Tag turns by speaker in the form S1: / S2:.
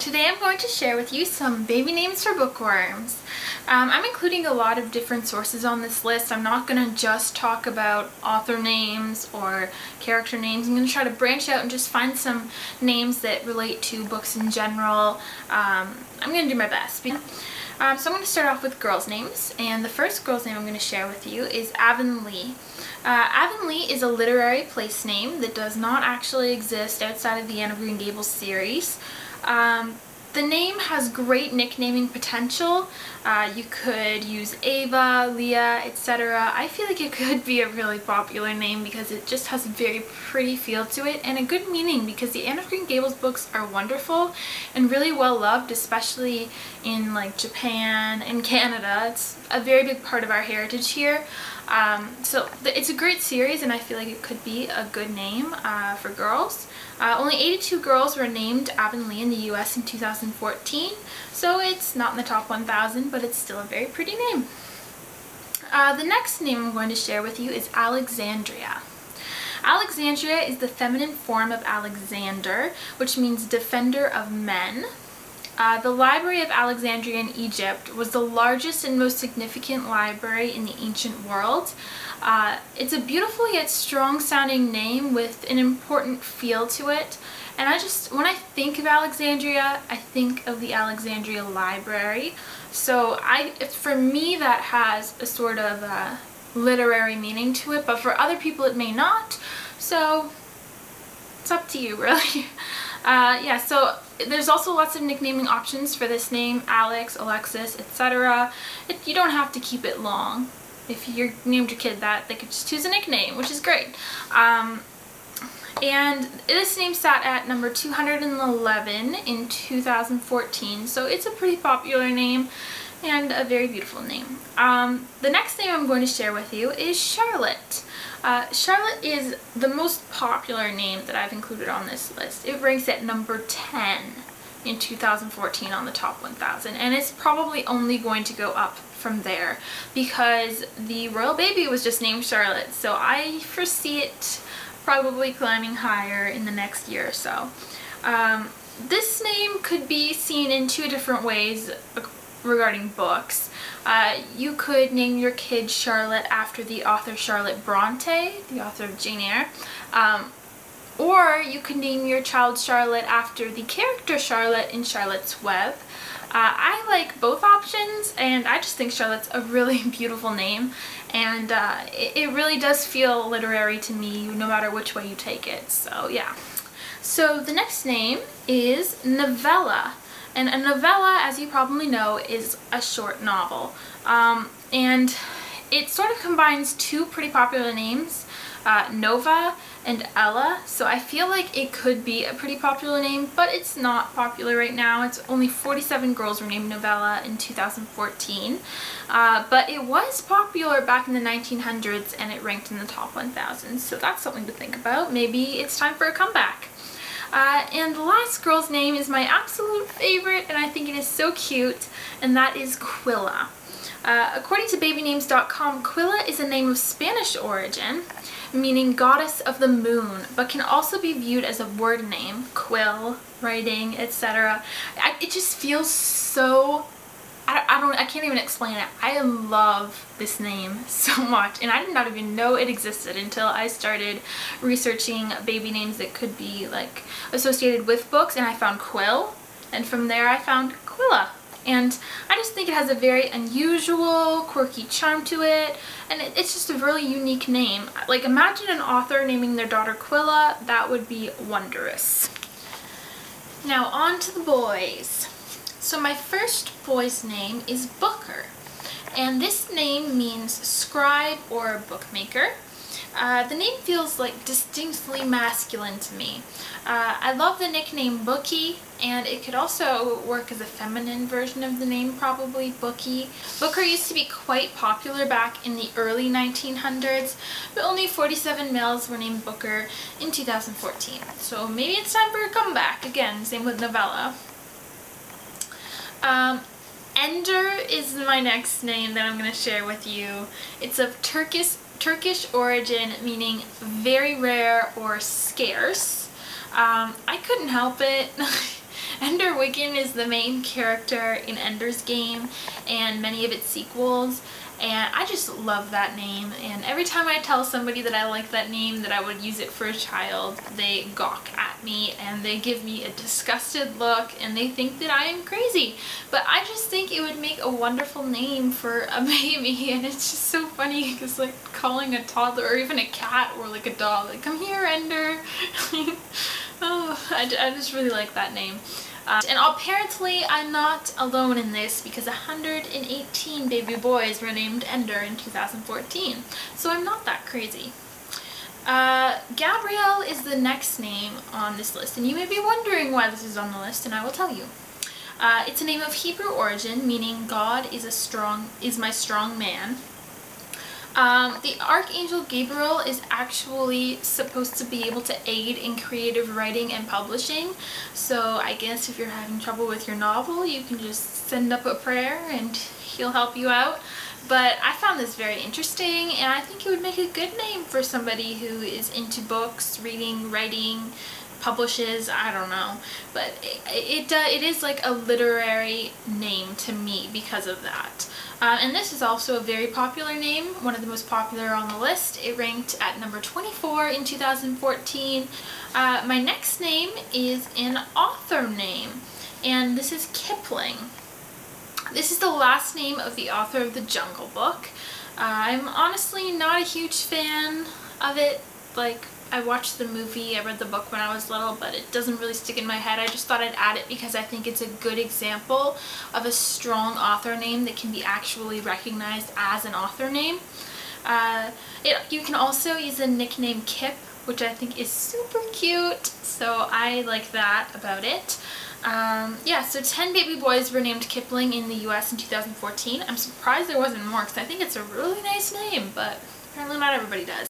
S1: Today I'm going to share with you some baby names for bookworms. I'm including a lot of different sources on this list. I'm not going to just talk about author names or character names. I'm going to try to branch out and just find some names that relate to books in general. I'm going to do my best. So I'm going to start off with girls' names, and the first girl's name I'm going to share with you is Avonlea. Avonlea is a literary place name that does not actually exist outside of the Anne of Green Gables series. The name has great nicknaming potential. You could use Ava, Leah, etc. I feel like it could be a really popular name because it just has a very pretty feel to it and a good meaning, because the Anne of Green Gables books are wonderful and really well loved, especially in like Japan and Canada. It's a very big part of our heritage here. So it's a great series, and I feel like it could be a good name for girls. Only 82 girls were named Avonlea in the US in 2014, so it's not in the top 1,000, but it's still a very pretty name. The next name I'm going to share with you is Alexandria. Alexandria is the feminine form of Alexander, which means defender of men. The Library of Alexandria in Egypt was the largest and most significant library in the ancient world. It's a beautiful yet strong sounding name with an important feel to it, and when I think of Alexandria, I think of the Alexandria Library. So for me that has a sort of literary meaning to it, but for other people it may not, so it's up to you really. Yeah, so there's also lots of nicknaming options for this name: Alex, Alexis, etc. You don't have to keep it long. If you named your kid that, they could just choose a nickname, which is great. And this name sat at number 211 in 2014, so it's a pretty popular name and a very beautiful name. The next name I'm going to share with you is Charlotte. Charlotte is the most popular name that I've included on this list. It ranks at number 10 in 2014 on the top 1,000, and it's probably only going to go up from there because the royal baby was just named Charlotte, so I foresee it probably climbing higher in the next year or so. This name could be seen in two different ways regarding books. You could name your kid Charlotte after the author Charlotte Bronte, the author of Jane Eyre, or you could name your child Charlotte after the character Charlotte in Charlotte's Web. I like both options, and I just think Charlotte's a really beautiful name, and it really does feel literary to me no matter which way you take it, so yeah. So the next name is Novella. And a novella, as you probably know, is a short novel. And it sort of combines two pretty popular names, Nova and Ella, so I feel like it could be a pretty popular name, but it's not popular right now. It's only 47 girls were named Novella in 2014, but it was popular back in the 1900s, and it ranked in the top 1,000, so that's something to think about. Maybe it's time for a comeback. And the last girl's name is my absolute favorite, and I think it is so cute, and that is Quilla. According to babynames.com, Quilla is a name of Spanish origin, meaning goddess of the moon, but can also be viewed as a word name: quill, writing, etc. It just feels so... I can't even explain it. I love this name so much, and I did not even know it existed until I started researching baby names that could be like associated with books, and I found Quill, and from there I found Quilla. And I just think it has a very unusual, quirky charm to it, and it's just a really unique name. Like, imagine an author naming their daughter Quilla. That would be wondrous. Now on to the boys. So my first boy's name is Booker, and this name means scribe or bookmaker. The name feels like distinctly masculine to me. I love the nickname Bookie, and it could also work as a feminine version of the name, probably, Bookie. Booker used to be quite popular back in the early 1900s, but only 47 males were named Booker in 2014. So maybe it's time for a comeback. Again, same with Novella. Ender is my next name that I'm going to share with you. It's of Turkish origin, meaning very rare or scarce. I couldn't help it. Ender Wiggin is the main character in Ender's Game and many of its sequels, and I just love that name, and every time I tell somebody that I like that name, that I would use it for a child, they gawk at me and they give me a disgusted look and they think that I am crazy. But I just think it would make a wonderful name for a baby, and it's just so funny because like calling a toddler or even a cat or like a dog, like, come here, Ender. Oh, I just really like that name. And apparently I'm not alone in this, because 118 baby boys were named Ender in 2014. So I'm not that crazy. Gabriel is the next name on this list, and you may be wondering why this is on the list, and I will tell you. It's a name of Hebrew origin, meaning God is my strong man. The Archangel Gabriel is actually supposed to be able to aid in creative writing and publishing, so I guess if you're having trouble with your novel, you can just send up a prayer and he'll help you out. But I found this very interesting, and I think it would make a good name for somebody who is into books, reading, writing, publishes, I don't know. But it is like a literary name to me because of that. And this is also a very popular name, one of the most popular on the list. It ranked at number 24 in 2014. My next name is an author name, and this is Kipling. This is the last name of the author of The Jungle Book. I'm honestly not a huge fan of it. Like, I watched the movie, I read the book when I was little, but it doesn't really stick in my head. I just thought I'd add it because I think it's a good example of a strong author name that can be actually recognized as an author name. You can also use the nickname Kip, which I think is super cute, so I like that about it. Yeah, so 10 baby boys were named Kipling in the US in 2014. I'm surprised there wasn't more because I think it's a really nice name, but apparently not everybody does.